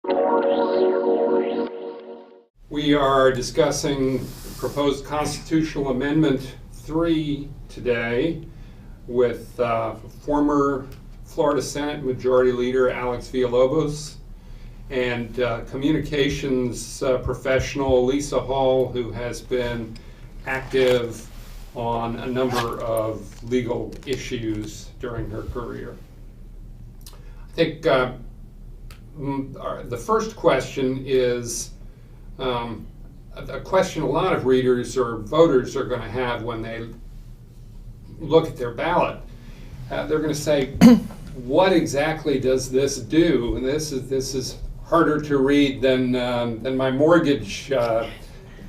We are discussing proposed constitutional amendment 3 today with former Florida Senate Majority Leader Alex Villabos and communications professional Lisa Hall, who has been active on a number of legal issues during her career. I think the first question is a question a lot of readers or voters are going to have when they look at their ballot. They're going to say, what exactly does this do? And this is harder to read than my mortgage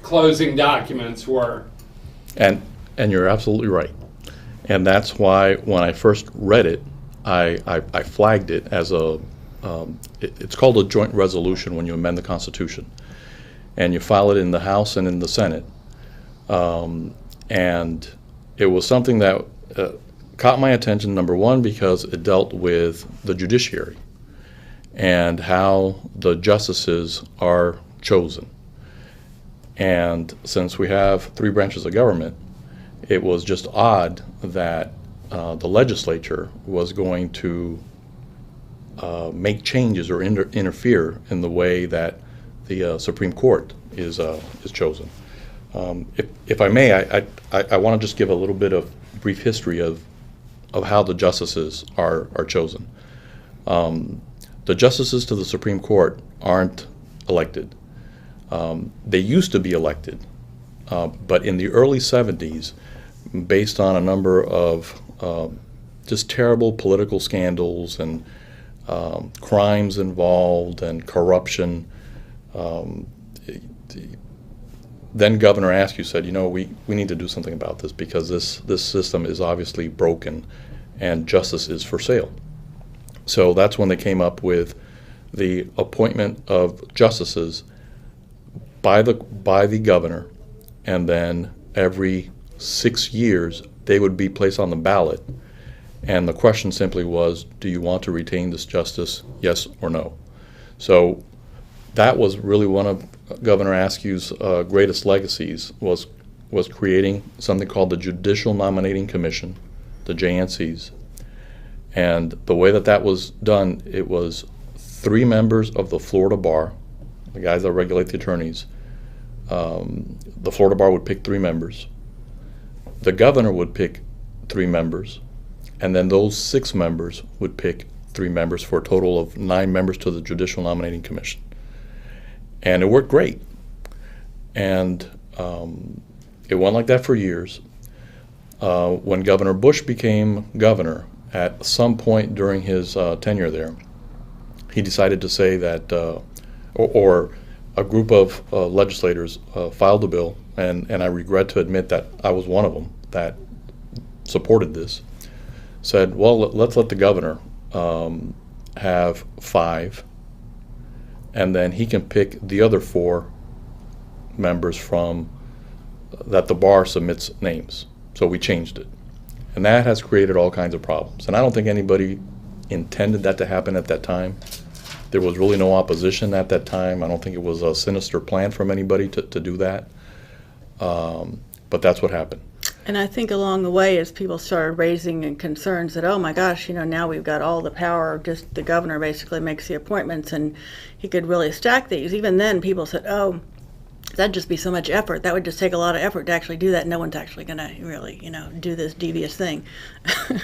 closing documents were. And you're absolutely right. And that's why when I first read it, I flagged it as it's called a joint resolution when you amend the Constitution. And you file it in the House and in the Senate. And it was something that caught my attention, number one, because it dealt with the judiciary and how the justices are chosen. And since we have 3 branches of government, it was just odd that the legislature was going to make changes or interfere in the way that the Supreme Court is chosen. If I may, I want to just give a little bit of brief history of how the justices are chosen. The justices to the Supreme Court aren't elected. They used to be elected, but in the early 70s, based on a number of just terrible political scandals and crimes involved and corruption, then Governor Askew said, we need to do something about this because this system is obviously broken and justice is for sale. So that's when they came up with the appointment of justices by the governor, and then every 6 years they would be placed on the ballot, and the question simply was, do you want to retain this justice, yes or no? So that was really one of Governor Askew's greatest legacies, was creating something called the Judicial Nominating Commission, the JNCs. And the way that was done, it was 3 members of the Florida Bar, the guys that regulate the attorneys. The Florida Bar would pick 3 members. The governor would pick 3 members. And then those 6 members would pick 3 members for a total of 9 members to the Judicial Nominating Commission. And it worked great. And it went like that for years. When Governor Bush became governor, at some point during his tenure there, he decided to say that, or a group of legislators filed a bill, and I regret to admit that I was one of them that supported this, said, well, let's let the governor have 5, and then he can pick the other 4 members from that the bar submits names. So we changed it. And that has created all kinds of problems. And I don't think anybody intended that to happen at that time. There was really no opposition at that time. I don't think it was a sinister plan from anybody to do that. But that's what happened. And I think along the way, as people started raising concerns that, oh my gosh, now we've got all the power, just the governor basically makes the appointments and he could really stack these. Even then, people said, oh, that'd just be so much effort. That would just take a lot of effort to actually do that. No one's actually going to really, do this devious thing.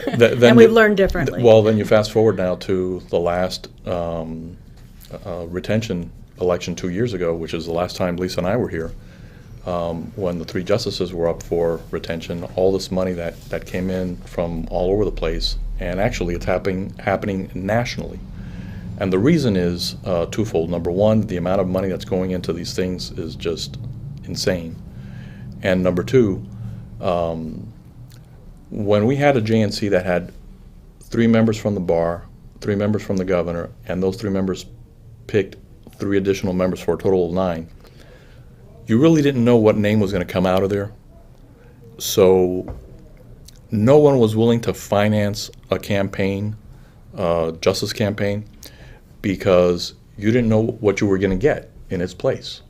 And we've learned differently. Well, then you fast forward now to the last retention election 2 years ago, which is the last time Lisa and I were here, when the 3 justices were up for retention. All this money that came in from all over the place, and actually it's happening nationally. And the reason is twofold. Number one, the amount of money that's going into these things is just insane. And number two, when we had a JNC that had 3 members from the bar, 3 members from the governor, and those 3 members picked 3 additional members for a total of 9, you really didn't know what name was going to come out of there. So no one was willing to finance a campaign, justice campaign, because you didn't know what you were going to get in its place.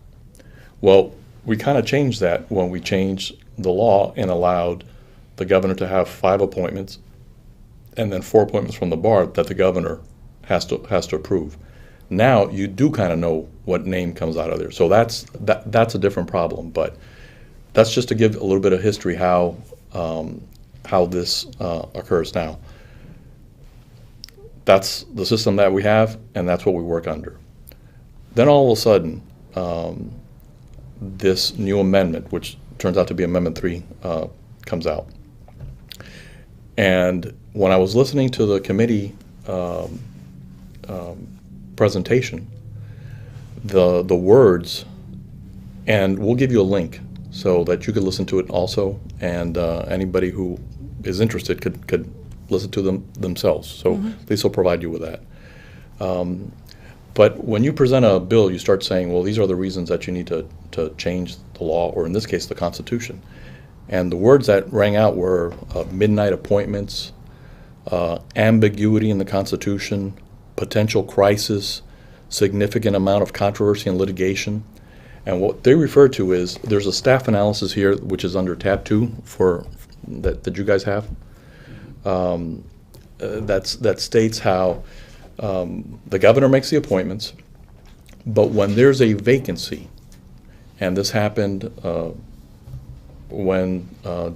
Well, we kind of changed that when we changed the law and allowed the governor to have 5 appointments and then 4 appointments from the bar that the governor has to approve. Now you do kind of know what name comes out of there. So that's a different problem. But that's just to give a little bit of history how this occurs now. That's the system that we have, and that's what we work under. Then all of a sudden, this new amendment, which turns out to be Amendment 3, comes out. And when I was listening to the committee presentation, the words, and we'll give you a link so that you could listen to it also, and anybody who is interested could listen to them themselves. So Lisa will provide you with that. But when you present a bill, you start saying, well, these are the reasons that you need to change the law, or in this case, the Constitution. And the words that rang out were midnight appointments, ambiguity in the Constitution, potential crisis, significant amount of controversy and litigation. And what they refer to is, there's a staff analysis here, which is under tab 2 that you guys have. That states how the governor makes the appointments, but when there's a vacancy, and this happened when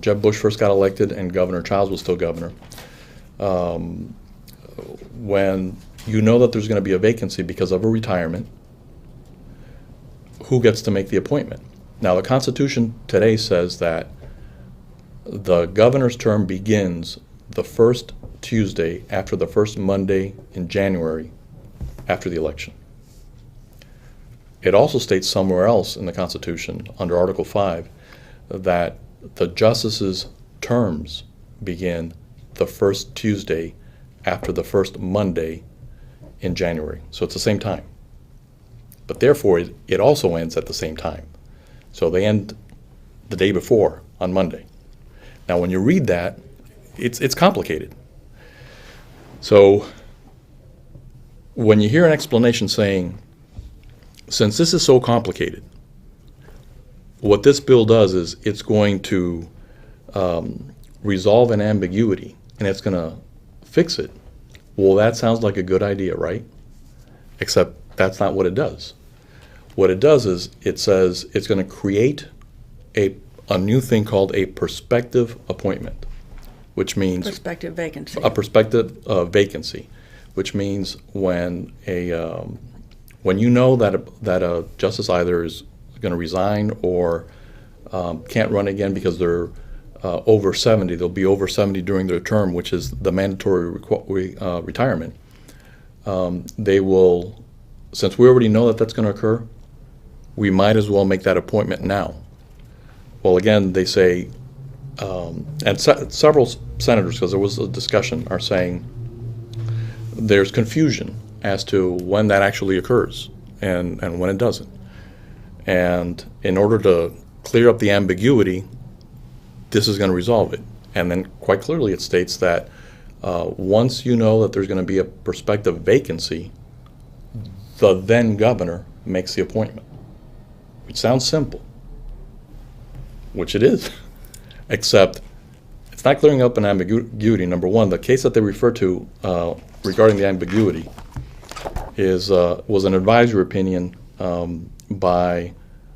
Jeb Bush first got elected and Governor Childs was still governor, when you know that there's going to be a vacancy because of a retirement, who gets to make the appointment? Now, the Constitution today says that the governor's term begins the first Tuesday after the first Monday in January after the election. It also states somewhere else in the Constitution, under Article 5, that the justices' terms begin the first Tuesday after the first Monday in January. So it's the same time. But therefore, it also ends at the same time. So they end the day before, on Monday. Now, when you read that, it's complicated. So when you hear an explanation saying, since this is so complicated, what this bill does is it's going to resolve an ambiguity, and it's going to fix it. Well, that sounds like a good idea, right? Except that's not what it does. What it does is it says it's going to create a new thing called a prospective appointment, which means Prospective vacancy. a prospective vacancy, which means when you know that a justice either is going to resign or can't run again because they're over 70, they'll be over 70 during their term, which is the mandatory retirement. They will, since we already know that that's going to occur, we might as well make that appointment now. Well, again, they say, and several senators, because there was a discussion, are saying there's confusion as to when that actually occurs and when it doesn't. And in order to clear up the ambiguity, this is going to resolve it. And then quite clearly it states that once you know that there's going to be a prospective vacancy, the then governor makes the appointment. Which sounds simple, which it is, except it's not clearing up an ambiguity. Number one, the case that they refer to regarding the ambiguity was an advisory opinion by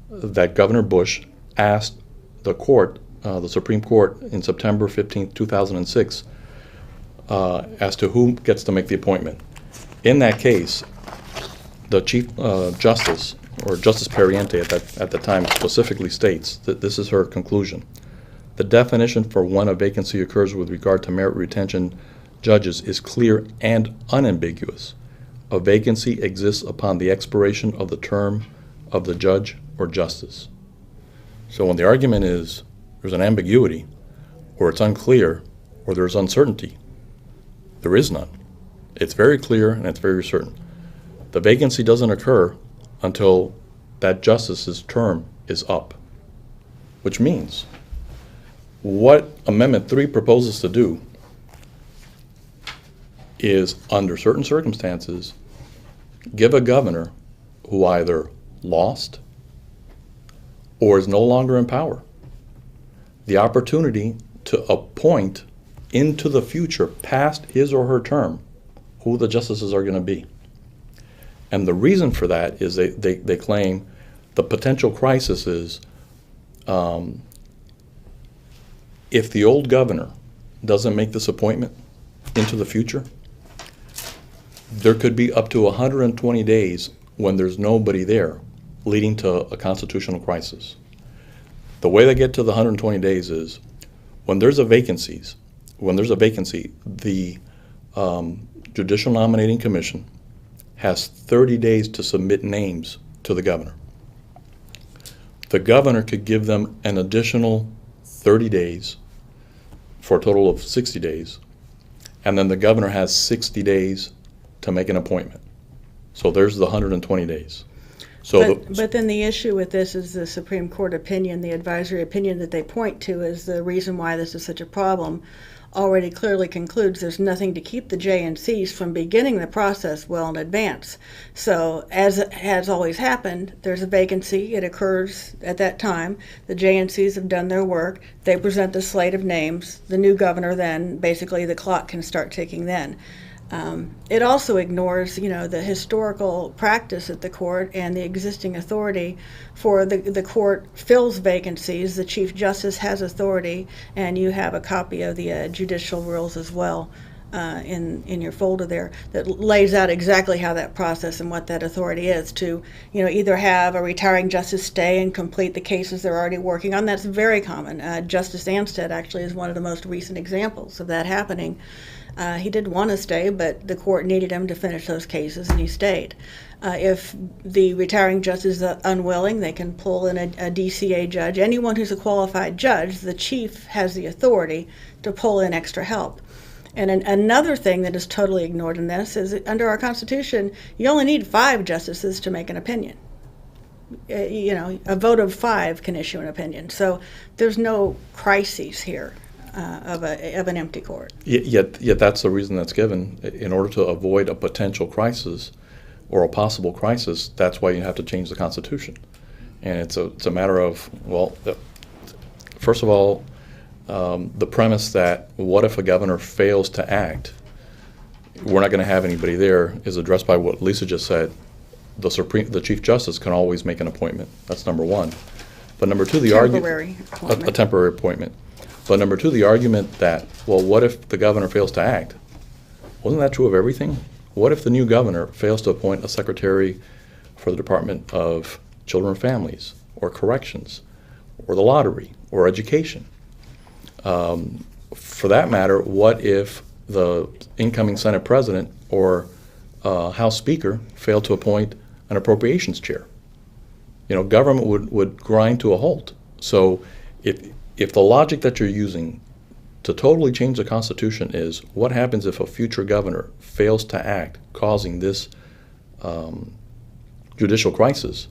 that Governor Bush asked the court, the Supreme Court, in September 15, 2006, as to who gets to make the appointment. In that case, the Chief Justice, or Justice Periente at the time, specifically states that this is her conclusion. The definition for when a vacancy occurs with regard to merit retention judges is clear and unambiguous. A vacancy exists upon the expiration of the term of the judge or justice. So when the argument is there's an ambiguity, or it's unclear, or there's uncertainty, there is none. It's very clear and it's very certain. The vacancy doesn't occur until that justice's term is up, which means what Amendment 3 proposes to do is, under certain circumstances, give a governor who either lost or is no longer in power the opportunity to appoint into the future, past his or her term, who the justices are going to be. And the reason for that is they claim the potential crisis is if the old governor doesn't make this appointment into the future, there could be up to 120 days when there's nobody there, leading to a constitutional crisis. The way they get to the 120 days is when there's a vacancy, the Judicial Nominating Commission has 30 days to submit names to the governor. The governor could give them an additional 30 days for a total of 60 days, and then the governor has 60 days to make an appointment. So there's the 120 days. So but then the issue with this is the Supreme Court opinion, the advisory opinion that they point to is the reason why this is such a problem, already clearly concludes there's nothing to keep the J&Cs from beginning the process well in advance. So as has always happened, there's a vacancy, it occurs at that time, the J&Cs have done their work, they present the slate of names, the new governor then, basically the clock can start ticking then. It also ignores, the historical practice at the court and the existing authority for the court fills vacancies. The Chief Justice has authority, and you have a copy of the judicial rules as well in your folder there that lays out exactly how that process and what that authority is to, either have a retiring justice stay and complete the cases they're already working on. That's very common. Justice Anstead actually is one of the most recent examples of that happening. He did want to stay, but the court needed him to finish those cases, and he stayed. If the retiring justice is unwilling, they can pull in a DCA judge. Anyone who's a qualified judge, the chief has the authority to pull in extra help. And another thing that is totally ignored in this is that under our Constitution, you only need 5 justices to make an opinion. A vote of 5 can issue an opinion. So there's no crises here. Of an empty court. Yet that's the reason that's given. In order to avoid a potential crisis or a possible crisis, that's why you have to change the Constitution. And it's a matter of, first of all, the premise that what if a governor fails to act, we're not going to have anybody there, is addressed by what Lisa just said. The Chief Justice can always make an appointment. That's number one. But number two, a temporary appointment. But number two, the argument that, what if the governor fails to act? Wasn't that true of everything? What if the new governor fails to appoint a secretary for the Department of Children and Families, or Corrections, or the Lottery, or Education? For that matter, what if the incoming Senate President or House Speaker failed to appoint an Appropriations Chair? Government would grind to a halt. So if the logic that you're using to totally change the Constitution is what happens if a future governor fails to act, causing this judicial crisis,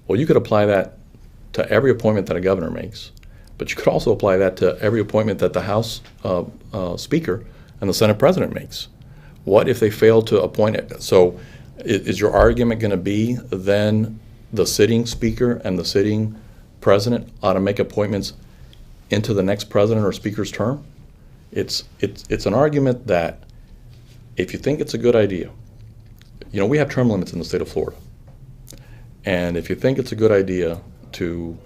you could apply that to every appointment that a governor makes, but you could also apply that to every appointment that the House Speaker and the Senate President makes. What if they fail to appoint it? So is your argument going to be then the sitting Speaker and the sitting President ought to make appointments into the next president or speaker's term? It's an argument that if you think it's a good idea, we have term limits in the state of Florida. And if you think it's a good idea to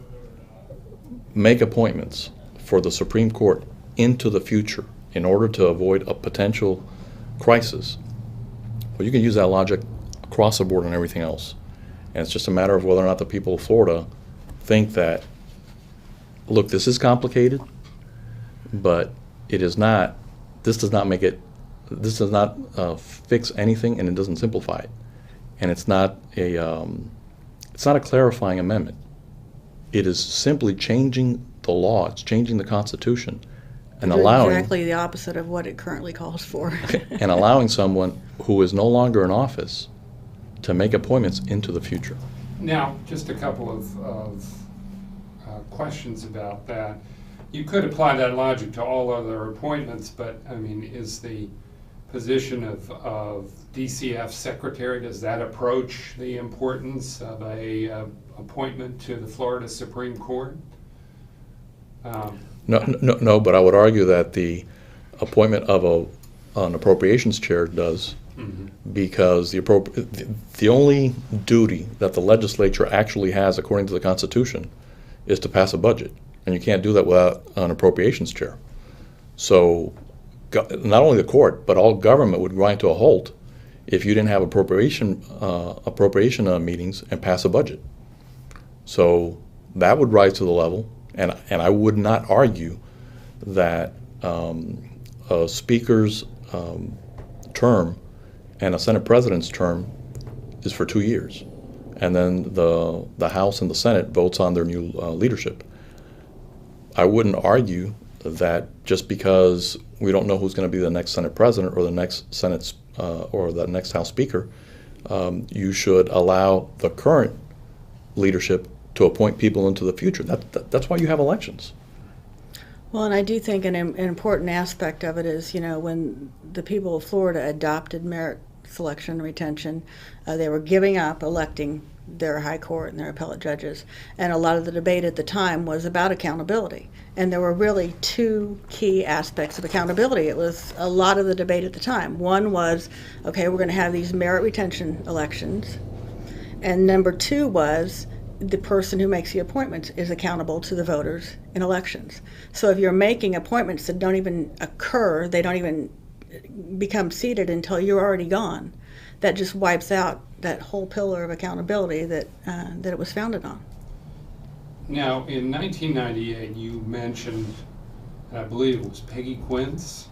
make appointments for the Supreme Court into the future in order to avoid a potential crisis, you can use that logic across the board on everything else. And it's just a matter of whether or not the people of Florida think that, look, this is complicated, but it is not, this does not fix anything, and it doesn't simplify it. And it's not a clarifying amendment. It is simply changing the law, it's changing the Constitution, and allowing exactly the opposite of what it currently calls for. and allowing someone who is no longer in office to make appointments into the future. Now, just a couple of questions about that. You could apply that logic to all other appointments, but is the position of DCF secretary, does that approach the importance of a appointment to the Florida Supreme Court? No, but I would argue that the appointment of an appropriations chair does, because the only duty that the legislature actually has, according to the Constitution, is to pass a budget, and you can't do that without an appropriations chair. So, not only the court, but all government would grind to a halt if you didn't have appropriation meetings and pass a budget. So that would rise to the level, and I would not argue that a speaker's term and a Senate president's term is for 2 years, and then the House and the Senate votes on their new leadership. I wouldn't argue that just because we don't know who's going to be the next Senate president or the next Senate or the next House Speaker, you should allow the current leadership to appoint people into the future. That's why you have elections. Well, and I do think an important aspect of it is, when the people of Florida adopted merit selection and retention, they were giving up electing their high court and their appellate judges. And a lot of the debate at the time was about accountability. And there were really two key aspects of accountability. It was a lot of the debate at the time. One was, okay, we're going to have these merit retention elections. And number two was, the person who makes the appointments is accountable to the voters in elections. So if you're making appointments that don't even occur, they don't even become seated until you're already gone, that just wipes out that whole pillar of accountability that it was founded on. Now, in 1998, you mentioned, I believe it was Peggy Quince,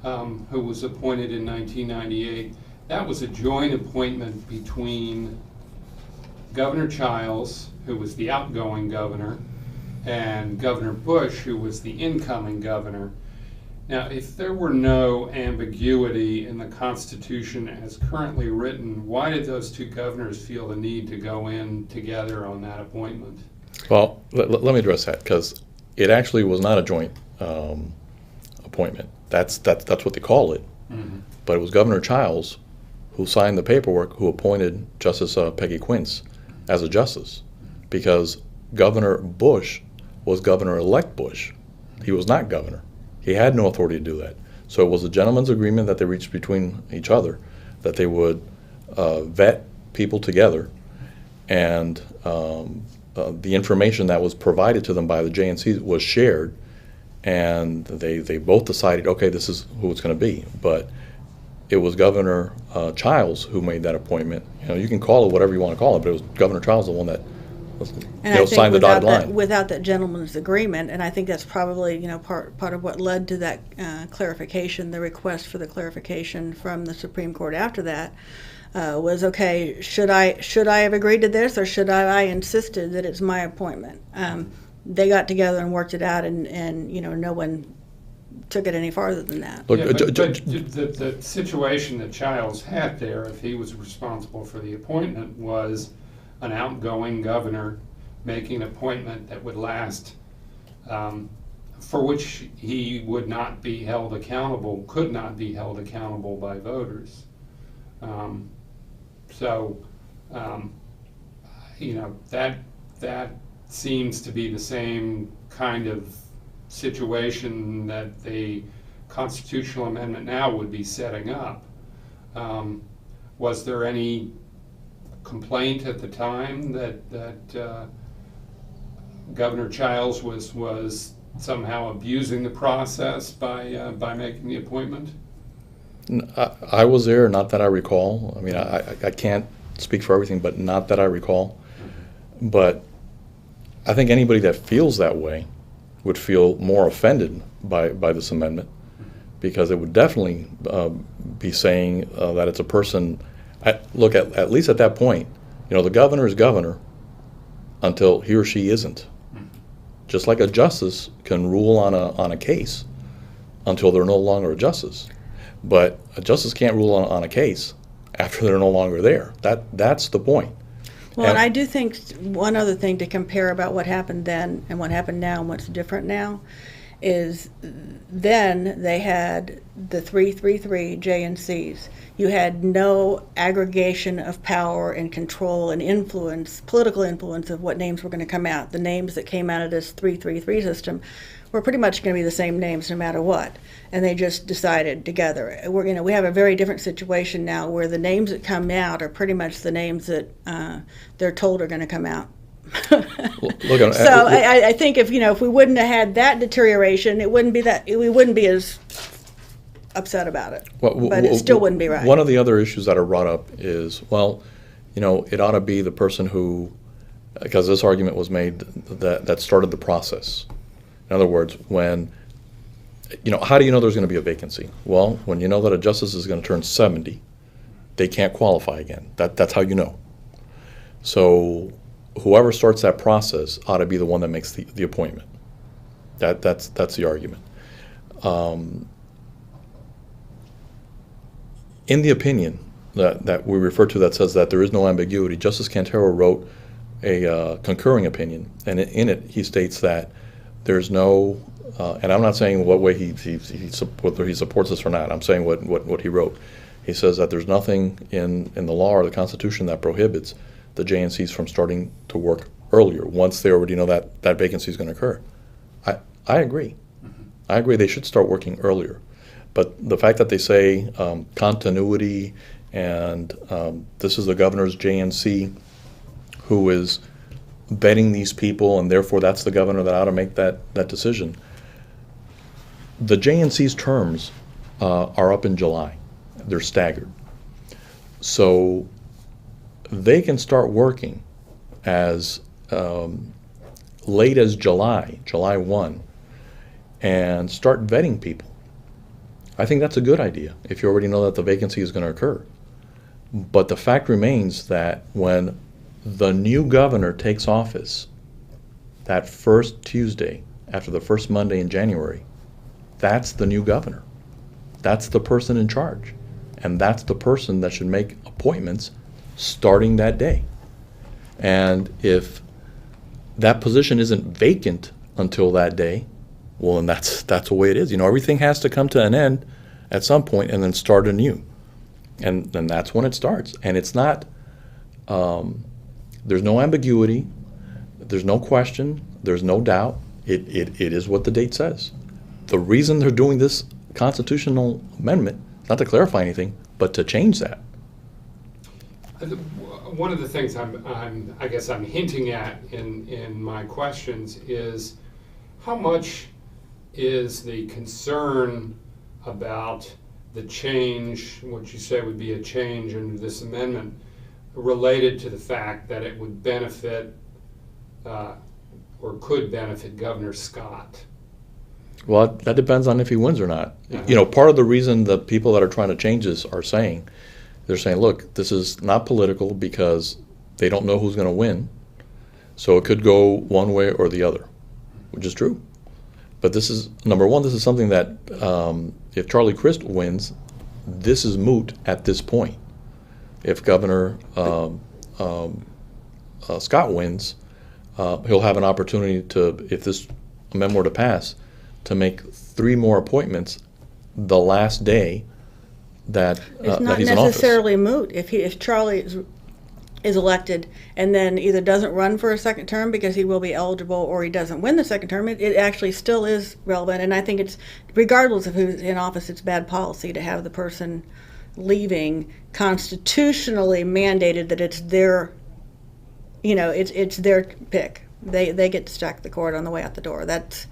who was appointed in 1998. That was a joint appointment between Governor Childs, who was the outgoing governor, and Governor Bush, who was the incoming governor. Now, if there were no ambiguity in the Constitution as currently written, why did those two governors feel the need to go in together on that appointment? Well, let me address that, because it actually was not a joint appointment. That's what they call it. Mm-hmm. But it was Governor Childs who signed the paperwork who appointed Justice Peggy Quince as a justice, because Governor Bush was Governor-elect Bush. He was not governor. He had no authority to do that. So it was a gentleman's agreement that they reached between each other, that they would vet people together, and the information that was provided to them by the JNC was shared, and they both decided, okay, this is who it's going to be. But it was Governor Childs who made that appointment. You can call it whatever you want to call it, but it was Governor Childs the one that signed the dotted line. Without that gentleman's agreement, and I think that's probably part of what led to that clarification, the request for the clarification from the Supreme Court after that, was, okay, should I have agreed to this, or should I insisted that it's my appointment? They got together and worked it out, and no one took it any farther than that. Look, but the situation that Childs had there, if he was responsible for the appointment, was an outgoing governor making an appointment that would last, for which he would not be held accountable, could not be held accountable by voters. That seems to be the same kind of situation that the constitutional amendment now would be setting up. Was there any complaint at the time that Governor Childs was somehow abusing the process by making the appointment? I was there, not that I recall. I mean, I can't speak for everything, but not that I recall. Mm-hmm. But I think anybody that feels that way would feel more offended by this amendment, because it would definitely be saying that it's a person. Look, at least at that point, the governor is governor until he or she isn't. Just like a justice can rule on a case until they're no longer a justice. But a justice can't rule on a case after they're no longer there. That's the point. Well, and I do think one other thing to compare about what happened then and what happened now and what's different now is then they had the 333 JNCs. You had no aggregation of power and control and influence, political influence of what names were going to come out. The names that came out of this 333 system were pretty much going to be the same names no matter what. And they just decided together. We have a very different situation now where the names that come out are pretty much the names that they're told are going to come out. I think if we wouldn't have had that deterioration, we wouldn't be as upset about it. But it still wouldn't be right. One of the other issues that are brought up is, it ought to be the person who, because this argument was made that started the process. In other words, when, how do you know there's going to be a vacancy? Well, when you know that a justice is going to turn 70, they can't qualify again. That's how you know. So whoever starts that process ought to be the one that makes the appointment. That's the argument. In the opinion that we refer to that says that there is no ambiguity, Justice Cantero wrote a concurring opinion, and in it he states that there's no, and I'm not saying what way whether he supports this or not. I'm saying what he wrote. He says that there's nothing in the law or the Constitution that prohibits the JNCs from starting to work earlier once they already know that vacancy is going to occur. I agree. I agree they should start working earlier. But the fact that they say continuity and this is the governor's JNC who is vetting these people, and therefore that's the governor that ought to make that decision. The JNC's terms are up in July. They're staggered. So they can start working as late as July 1, and start vetting people. I think that's a good idea if you already know that the vacancy is going to occur. But the fact remains that when the new governor takes office that first Tuesday after the first Monday in January, that's the new governor. That's the person in charge. And that's the person that should make appointments starting that day. And if that position isn't vacant until that day, well, then that's the way it is. Everything has to come to an end at some point and then start anew. And then that's when it starts. And it's not, there's no ambiguity, there's no question, there's no doubt. It is what the date says. The reason they're doing this constitutional amendment, not to clarify anything, but to change that. One of the things I guess I'm hinting at in my questions is how much is the concern about the change, what you say would be a change under this amendment, related to the fact that it would benefit or could benefit Governor Scott? Well, that depends on if he wins or not. Part of the reason the people that are trying to change this are saying, they're saying, look, this is not political because they don't know who's going to win. So it could go one way or the other, which is true. But this is, number one, this is something that if Charlie Crist wins, this is moot at this point. If Governor Scott wins, he'll have an opportunity to, if this amendment were to pass, to make 3 more appointments the last day that he's in office. It's not necessarily moot. If Charlie is elected and then either doesn't run for a second term because he will be eligible, or he doesn't win the second term, it actually still is relevant. And I think it's, regardless of who's in office, it's bad policy to have the person leaving constitutionally mandated that it's their, it's their pick. They get to strike the cord on the way out the door. That's,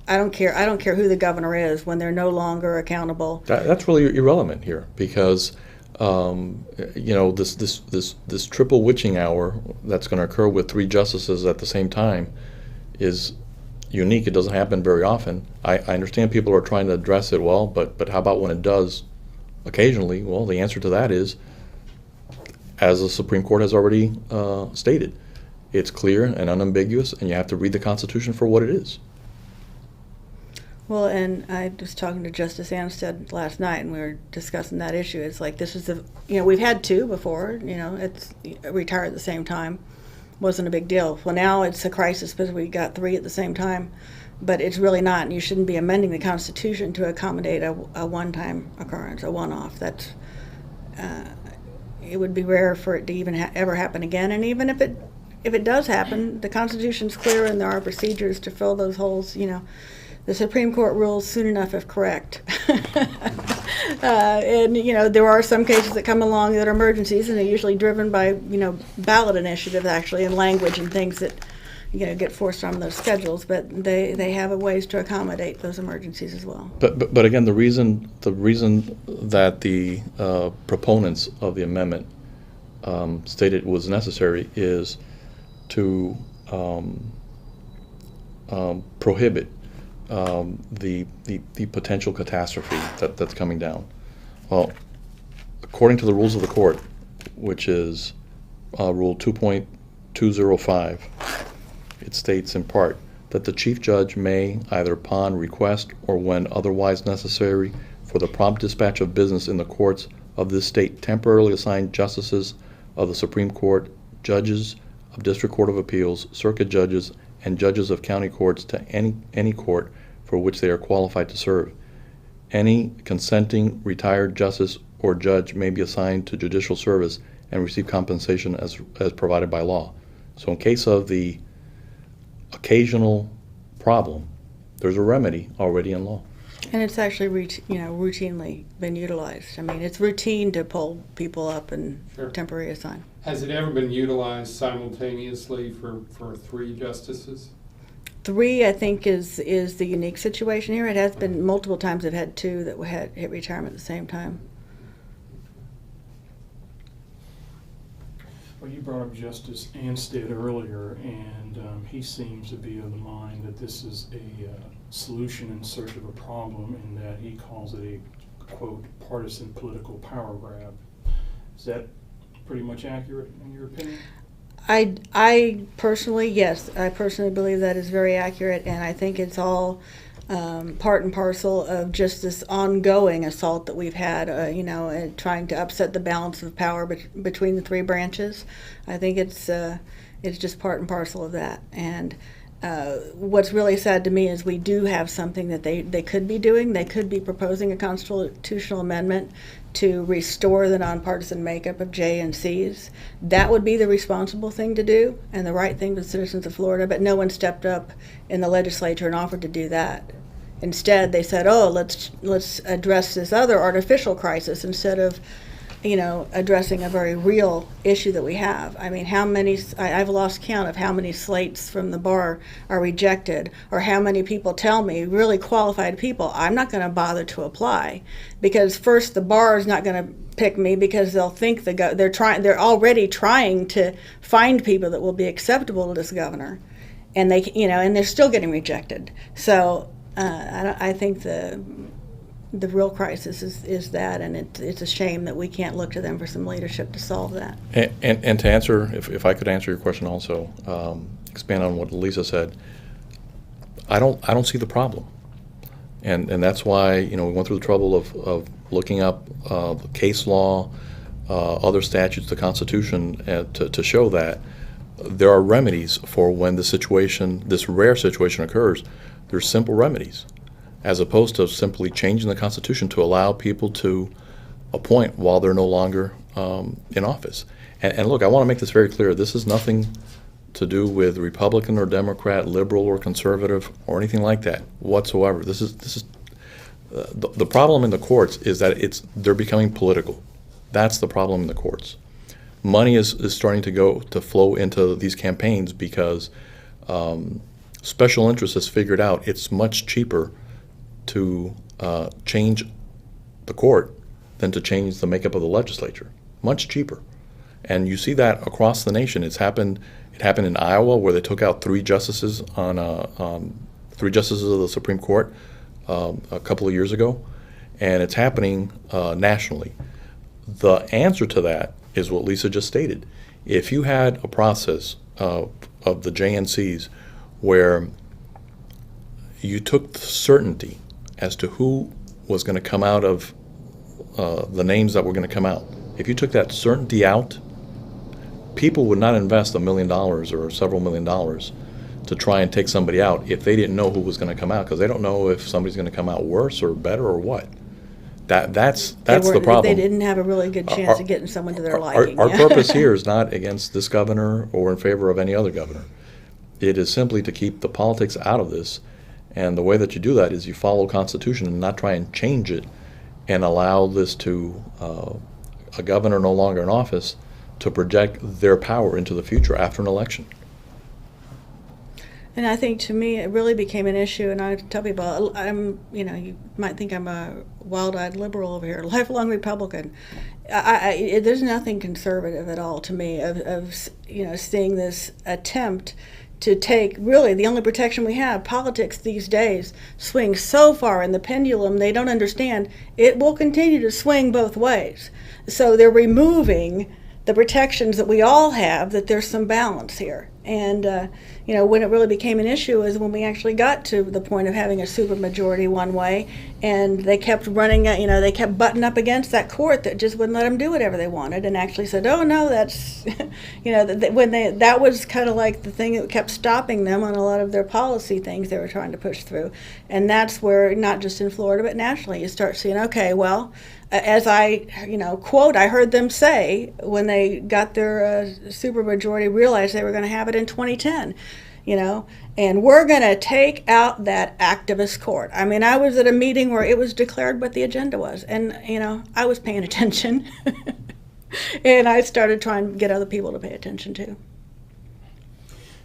I don't care who the governor is when they're no longer accountable. That's really irrelevant here because this triple witching hour that's going to occur with 3 justices at the same time is unique. It doesn't happen very often. I understand people are trying to address it well, but how about when it does occasionally? Well, the answer to that is, as the Supreme Court has already stated, it's clear and unambiguous, and you have to read the Constitution for what it is. Well, and I was talking to Justice Anstead last night, and we were discussing that issue. It's like, this is we've had 2 before, it's retire at the same time. wasn't a big deal. Well, now it's a crisis because we got 3 at the same time, but it's really not. And you shouldn't be amending the Constitution to accommodate a one-time occurrence, a one-off. That's it would be rare for it to even ever happen again. And even if it does happen, the Constitution's clear and there are procedures to fill those holes. You know, the Supreme Court rules soon enough if correct. And, you know, there are some cases that come along that are emergencies, and they're usually driven by, you know, ballot initiatives actually, and language and things that, you know, get forced on those schedules. But they have ways to accommodate those emergencies as well. But again, the reason that the proponents of the amendment stated it was necessary is to prohibit the potential catastrophe that's coming down. Well, according to the rules of the court, which is Rule 2.205, it states in part that the Chief Judge may, either upon request or when otherwise necessary for the prompt dispatch of business in the courts of this state, temporarily assign justices of the Supreme Court, judges of District Court of Appeals, circuit judges, and judges of county courts to any court for which they are qualified to serve. Any consenting retired justice or judge may be assigned to judicial service and receive compensation as provided by law. So in case of the occasional problem, there's a remedy already in law. And it's actually routinely been utilized. I mean, it's routine to pull people up and Sure. temporary assign. Has it ever been utilized simultaneously for 3 justices? 3, I think, is the unique situation here. It has been multiple times. I've had 2 that had hit retirement at the same time. Well, you brought up Justice Anstead earlier, and he seems to be of the mind that this is a solution in search of a problem, and that he calls it a, quote, partisan political power grab. Is that pretty much accurate in your opinion? I personally, yes, I personally believe that is very accurate, and I think it's all part and parcel of just this ongoing assault that we've had, and trying to upset the balance of power between the 3 branches. I think it's just part and parcel of that. And what's really sad to me is we do have something that they could be doing. They could be proposing a constitutional amendment to restore the nonpartisan makeup of J and C's. That would be the responsible thing to do and the right thing for the citizens of Florida, but no one stepped up in the legislature and offered to do that. Instead, they said, oh, let's address this other artificial crisis instead of, addressing a very real issue that we have. I mean, I've lost count of how many slates from the bar are rejected, or how many people tell me, really qualified people, I'm not going to bother to apply, because first the bar is not going to pick me because they'll think they're already trying to find people that will be acceptable to this governor, and and they're still getting rejected. So I think the real crisis is that, and it's a shame that we can't look to them for some leadership to solve that. And to answer, if I could answer your question also, expand on what Lisa said, I don't see the problem, and that's why we went through the trouble of looking up the case law, other statutes, the Constitution, to show that there are remedies for when this rare situation occurs. There's simple remedies, as opposed to simply changing the Constitution to allow people to appoint while they're no longer in office. And look, I want to make this very clear. This is nothing to do with Republican or Democrat, liberal or conservative, or anything like that whatsoever. This is the problem in the courts is that they're becoming political. That's the problem in the courts. Money is starting to flow into these campaigns because special interests has figured out it's much cheaper to change the court than to change the makeup of the legislature. Much cheaper. And you see that across the nation. It happened in Iowa, where they took out 3 justices of the Supreme Court a couple of years ago, and it's happening nationally. The answer to that is what Lisa just stated. If you had a process of the JNCs where you took the certainty as to who was going to come out of the names that were going to come out, if you took that certainty out people would not invest $1 million or several $1 millions to try and take somebody out if they didn't know who was going to come out, because they don't know if somebody's going to come out worse or better or what. That's the problem. They didn't have a really good chance of getting someone to their liking. Our purpose here is not against this governor or in favor of any other governor. It is simply to keep the politics out of this, and the way that you do that is you follow Constitution and not try and change it and allow this to a governor no longer in office to project their power into the future after an election. And I think, to me, it really became an issue, and I tell people, you might think I'm a wild-eyed liberal over here, lifelong Republican. There's nothing conservative at all to me of seeing this attempt to take, really, the only protection we have. Politics these days swings so far in the pendulum, they don't understand it will continue to swing both ways. So they're removing the protections that we all have, that there's some balance here. And when it really became an issue is when we actually got to the point of having a supermajority one way, and they kept running, they kept butting up against that court that just wouldn't let them do whatever they wanted, and actually said, oh no, that's, that was kind of like the thing that kept stopping them on a lot of their policy things they were trying to push through. And that's where, not just in Florida, but nationally, you start seeing, okay, well, as I, quote, I heard them say when they got their supermajority, realized they were going to have it in 2010, and we're going to take out that activist court. I mean, I was at a meeting where it was declared what the agenda was, and, I was paying attention, and I started trying to get other people to pay attention too.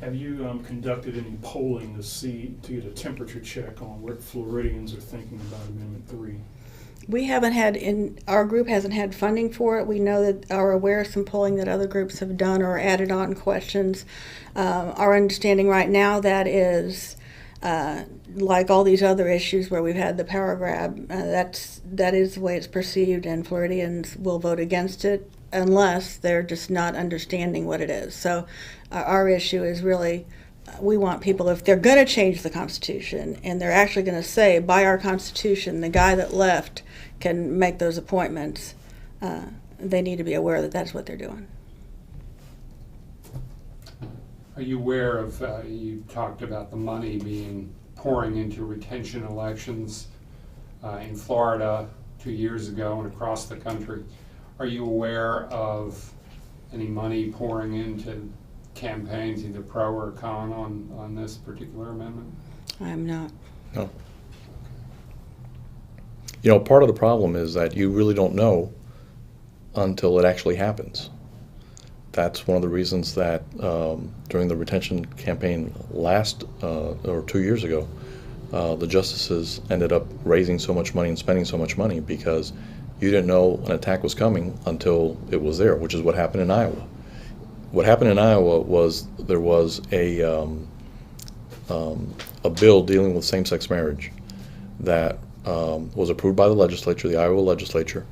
Have you conducted any polling to get a temperature check on what Floridians are thinking about Amendment 3? We haven't had, our group hasn't had funding for it. We know that, are aware of some polling that other groups have done or added on questions. Our understanding right now, that is, like all these other issues where we've had the power grab, that is the way it's perceived, and Floridians will vote against it unless they're just not understanding what it is. So our issue is really, we want people, if they're going to change the Constitution and they're actually going to say, by our Constitution, the guy that left can make those appointments, they need to be aware that that's what they're doing. Are you aware of, you talked about the money being pouring into retention elections in Florida 2 years ago and across the country. Are you aware of any money pouring into campaigns, either pro or con, on this particular amendment? I'm not. No. Part of the problem is that you really don't know until it actually happens. That's one of the reasons that during the retention campaign or 2 years ago, the justices ended up raising so much money and spending so much money, because you didn't know an attack was coming until it was there, which is what happened in Iowa. What happened in Iowa was there was a bill dealing with same-sex marriage that was approved by the legislature, the Iowa legislature.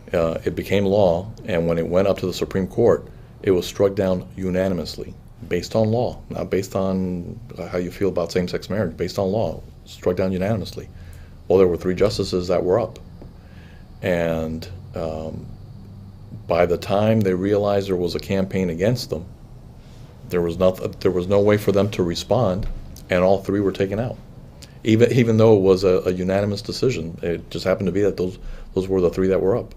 It became law, and when it went up to the Supreme Court, it was struck down unanimously, based on law, not based on how you feel about same-sex marriage, based on law, struck down unanimously. Well, there were 3 justices that were up, and by the time they realized there was a campaign against them, there was no way for them to respond, and all 3 were taken out. Even though it was a unanimous decision, it just happened to be that those were the 3 that were up.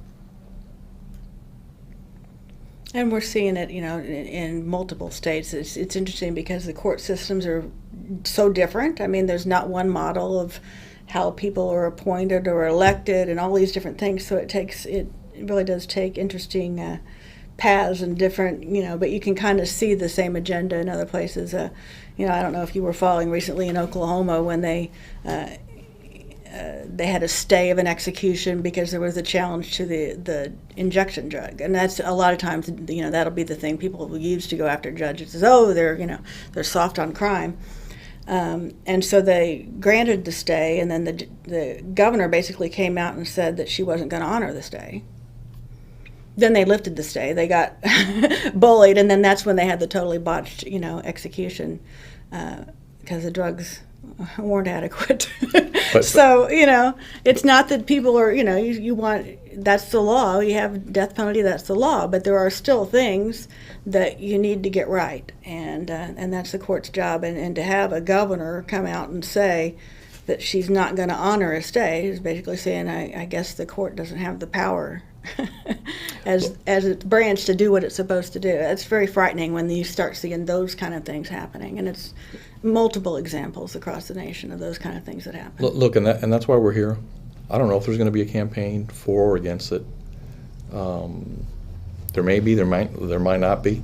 And we're seeing it, in multiple states. It's interesting because the court systems are so different. I mean, there's not one model of how people are appointed or elected and all these different things. So it really does take interesting paths and different, but you can kind of see the same agenda in other places. I don't know if you were following recently in Oklahoma when they had a stay of an execution because there was a challenge to the injection drug, and that's a lot of times that'll be the thing people will use to go after judges is, oh, they're soft on crime, and so they granted the stay, and then the governor basically came out and said that she wasn't going to honor the stay. Then they lifted the stay. They got bullied, and then that's when they had the totally botched execution because the drugs weren't adequate. But- So, it's not that people are, you want, that's the law. You have death penalty, that's the law. But there are still things that you need to get right. And that's the court's job. And to have a governor come out and say that she's not going to honor a stay is basically saying, I guess the court doesn't have the power as its branch to do what it's supposed to do. It's very frightening when you start seeing those kind of things happening, and it's multiple examples across the nation of those kind of things that happen. Look, and that's why we're here. I don't know if there's going to be a campaign for or against it. There may be, there might not be,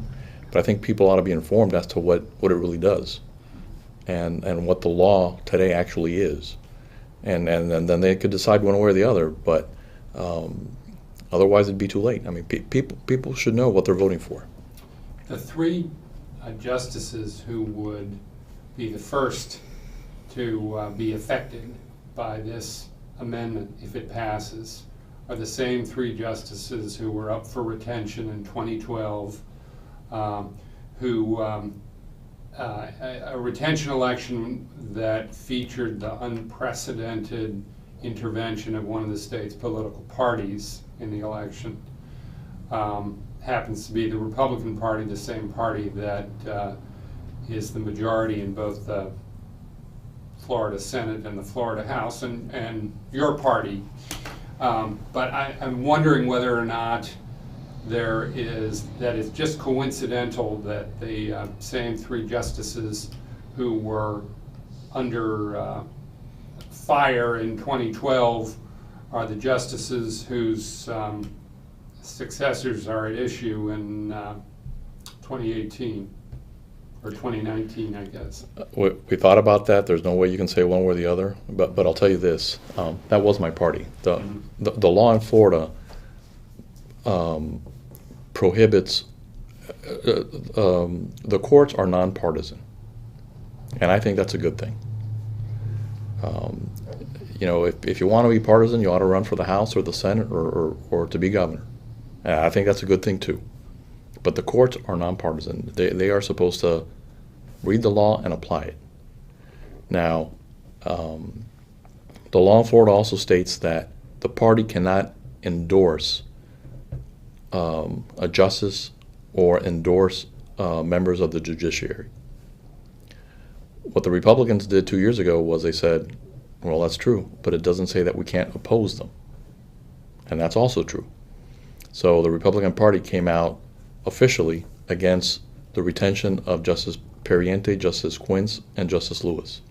but I think people ought to be informed as to what it really does, and what the law today actually is, and then they could decide one way or the other. But otherwise, it'd be too late. I mean, people should know what they're voting for. The three justices who would be the first to be affected by this amendment, if it passes, are the same three justices who were up for retention in 2012, a retention election that featured the unprecedented intervention of one of the state's political parties in the election. Happens to be the Republican Party, the same party that is the majority in both the Florida Senate and the Florida House, and your party. But I'm wondering whether or not that it's just coincidental that the same three justices who were under fire in 2012 are the justices whose successors are at issue in 2018 or 2019, I guess. We thought about that. There's no way you can say one way or the other. But I'll tell you this: that was my party. The law in Florida prohibits. The courts are nonpartisan, and I think that's a good thing. If you want to be partisan, you ought to run for the House or the Senate or to be governor. And I think that's a good thing too. But the courts are nonpartisan. They are supposed to read the law and apply it. Now, the law in Florida also states that the party cannot endorse a justice or endorse members of the judiciary. What the Republicans did 2 years ago was they said, well, that's true, but it doesn't say that we can't oppose them. And that's also true. So the Republican Party came out officially against the retention of Justice Perriente, Justice Quince, and Justice Lewis.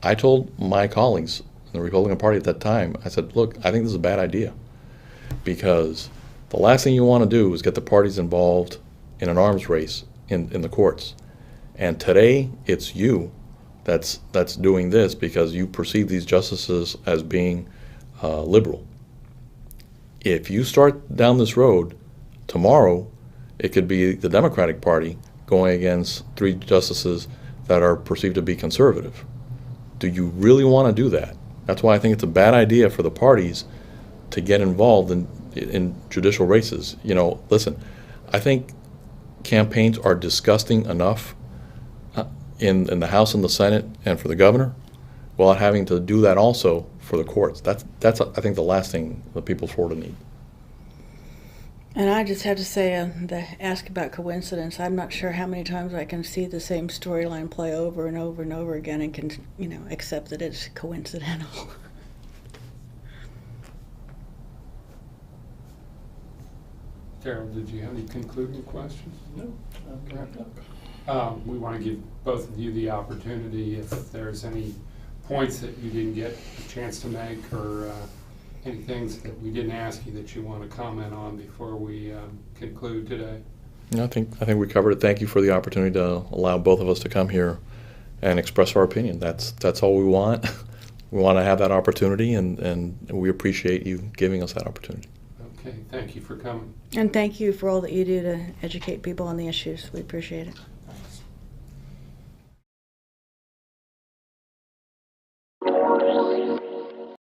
I told my colleagues in the Republican Party at that time, I said, look, I think this is a bad idea, because the last thing you want to do is get the parties involved in an arms race in the courts. And today, it's you that's doing this because you perceive these justices as being liberal. If you start down this road, tomorrow it could be the Democratic Party going against three justices that are perceived to be conservative. Do you really want to do that? That's why I think it's a bad idea for the parties to get involved in judicial races. Listen, I think campaigns are disgusting enough in the House and the Senate and for the governor, while having to do that also for the courts. That's I think the last thing the people of Florida need. And I just have to say, ask about coincidence. I'm not sure how many times I can see the same storyline play over and over and over again and can, accept that it's coincidental. Darryl, did you have any concluding questions? No. We want to give both of you the opportunity, if there's any points that you didn't get a chance to make, or any things that we didn't ask you that you want to comment on before we conclude today. I think we covered it. Thank you for the opportunity to allow both of us to come here and express our opinion. That's all we want. We want to have that opportunity, and we appreciate you giving us that opportunity. Okay, thank you for coming. And thank you for all that you do to educate people on the issues. We appreciate it.